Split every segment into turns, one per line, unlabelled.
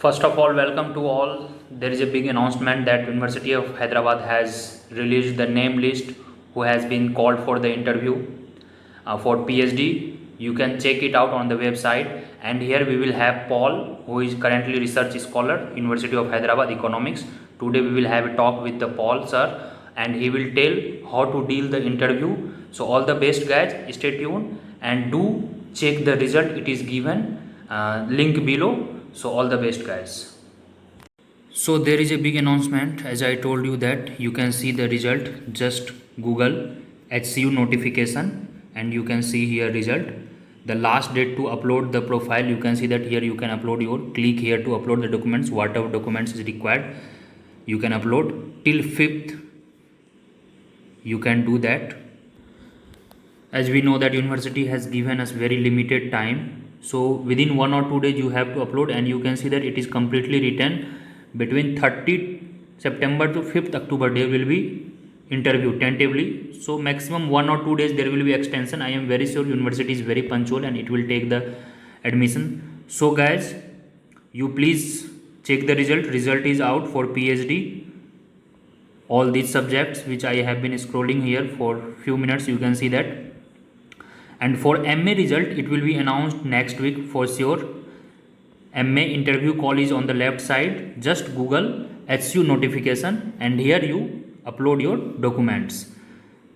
First of all, welcome to all. There is a big announcement that University of Hyderabad has released the name list who has been called for the interview for PhD. You can check it out on the website. And here we will have Paul, who is currently research scholar, University of Hyderabad Economics. Today we will have a talk with the Paul sir, and he will tell how to deal the interview. So all the best, guys. Stay tuned and do check the result. It is given link below. So all the best, guys. So there is a big announcement, as I told you, that you can see the result. Just Google HCU notification and you can see here result. The last date to upload the profile, you can see that here you can upload your, click here to upload the documents, whatever documents is required you can upload till 5th. You can do that. As we know that university has given us very limited time, so within 1 or 2 days you have to upload, and you can see that it is completely written between 30 September to 5th October there will be interview tentatively. So maximum 1 or 2 days there will be extension. I am very sure university is very punctual and it will take the admission. So guys, you please check the result is out for PhD. All these subjects which I have been scrolling here for few minutes, you can see that. And for MA result, it will be announced next week for sure. MA interview call is on the left side. Just Google HCU notification and here you upload your documents.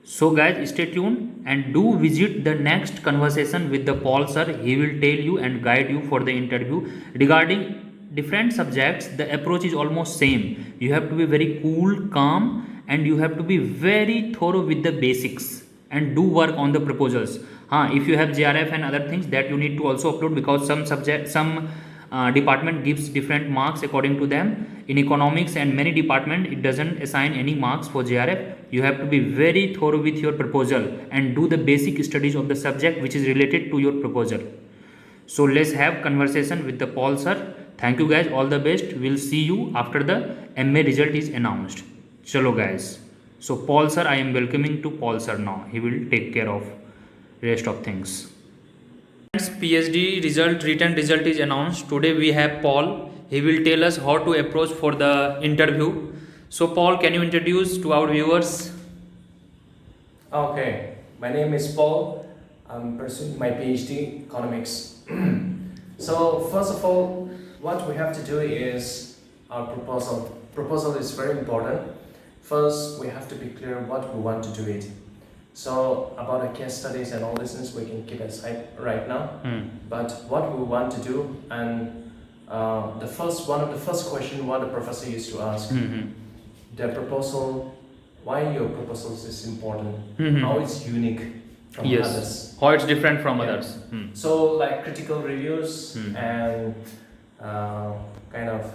So guys, stay tuned and do visit the next conversation with the Paul sir. He will tell you and guide you for the interview. Regarding different subjects, the approach is almost same. You have to be very cool, calm, and you have to be very thorough with the basics and do work on the proposals. If you have JRF and other things, that you need to also upload, because some department gives different marks according to them. In economics and many department, it doesn't assign any marks for JRF. You have to be very thorough with your proposal and do the basic studies of the subject which is related to your proposal. So let's have conversation with the Paul sir. Thank you guys, all the best. We'll see you after the MA result is announced. Chalo guys. So Paul sir, I am welcoming to Paul sir now. He will take care of rest of things. PhD result, written result is announced. Today we have Paul. He will tell us how to approach for the interview. So Paul, can you introduce to our viewers?
Okay, my name is Paul. I'm pursuing my PhD economics. So first of all, what we have to do is our proposal. Proposal is very important. First, we have to be clear what we want to do it. So about the case studies and all these things we can keep aside right now. But what we want to do, and one of the first question what the professor used to ask, the proposal, why your proposals is important, how it's unique from others.
How it's different from others.
So like critical reviews and kind of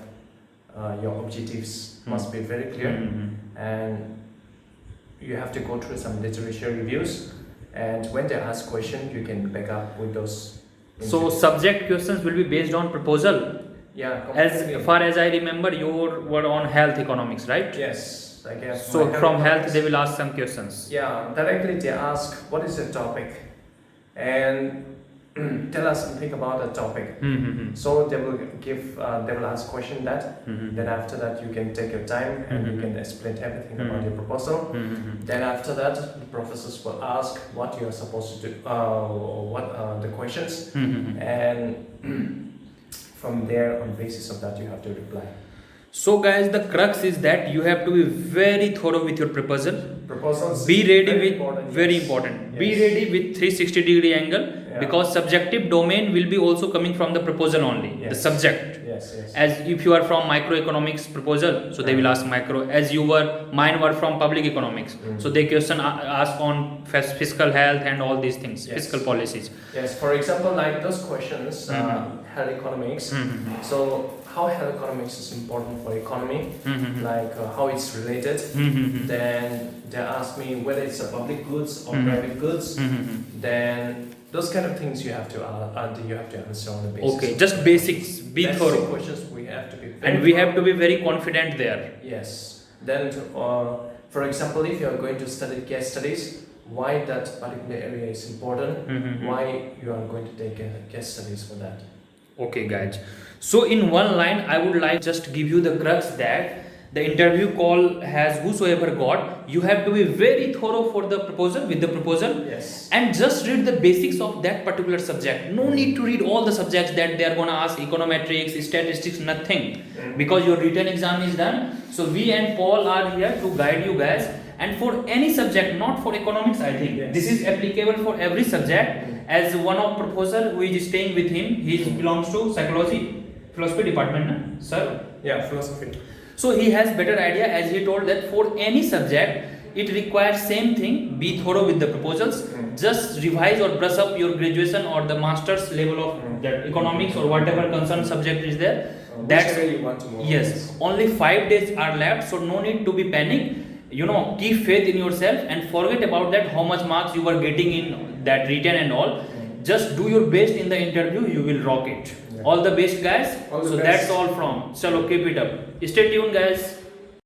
your objectives must be very clear, and you have to go through some literature reviews, and when they ask questions you can back up with those.
So subject questions will be based on proposal.
Yeah, completely.
As far as I remember, you were on health economics, right?
Yes, I guess.
So from health they will ask some questions.
Yeah, directly they ask what is the topic and tell us something about the topic. So they will ask question that. Then after that you can take your time and you can explain everything about your proposal. Then after that the professors will ask what you are supposed to do, what are the questions, and from there, on basis of that, you have to reply.
So guys, the crux is that you have to be very thorough with your proposal.
Proposals.
Be ready
very
with
important,
very
yes.
important.
Yes.
Be ready with 360-degree angle, because subjective domain will be also coming from the proposal only.
Yes.
The subject.
Yes, yes.
As if you are from microeconomics proposal, so they will ask micro. As mine were from public economics, so they ask on fiscal health and all these things, fiscal policies.
Yes, for example, like those questions, health economics. So how health economics is important for economy, like how it's related. Then they ask me whether it's a public goods or private goods. Then those kind of things you have to answer on the basis.
Okay, just basics. Be thorough.
Questions we have to be.
And we have to be very confident there.
Yes. Then, for example, if you are going to study case studies, why that particular area is important, why you are going to take case studies for that.
Okay, guys. So, in one line, I would like just give you the crux that the interview call has whosoever got. You have to be very thorough for the proposal with the proposal,
Yes.
and just read the basics of that particular subject. No need to read all the subjects that they are gonna ask: econometrics, statistics, nothing, because your written exam is done. So we and Paul are here to guide you guys. And for any subject, not for economics, I think
Yes.
this is applicable for every subject. As one of professor who is staying with him, he belongs to psychology, philosophy department, na? Sir.
Yeah, philosophy.
So he has better idea, as he told that for any subject it requires same thing. Be thorough with the proposals. Just revise or brush up your graduation or the master's level of that economics or whatever concerned subject is there. That's
Whichever you want to move.
yes. Only 5 days are left, so no need to be panic. Keep faith in yourself and forget about that how much marks you were getting in that written and all. Just do your best in the interview. You will rock it.
Yeah.
All the best, guys.
All the
So
best.
that's all from. Chalo, keep it up. Stay tuned, guys.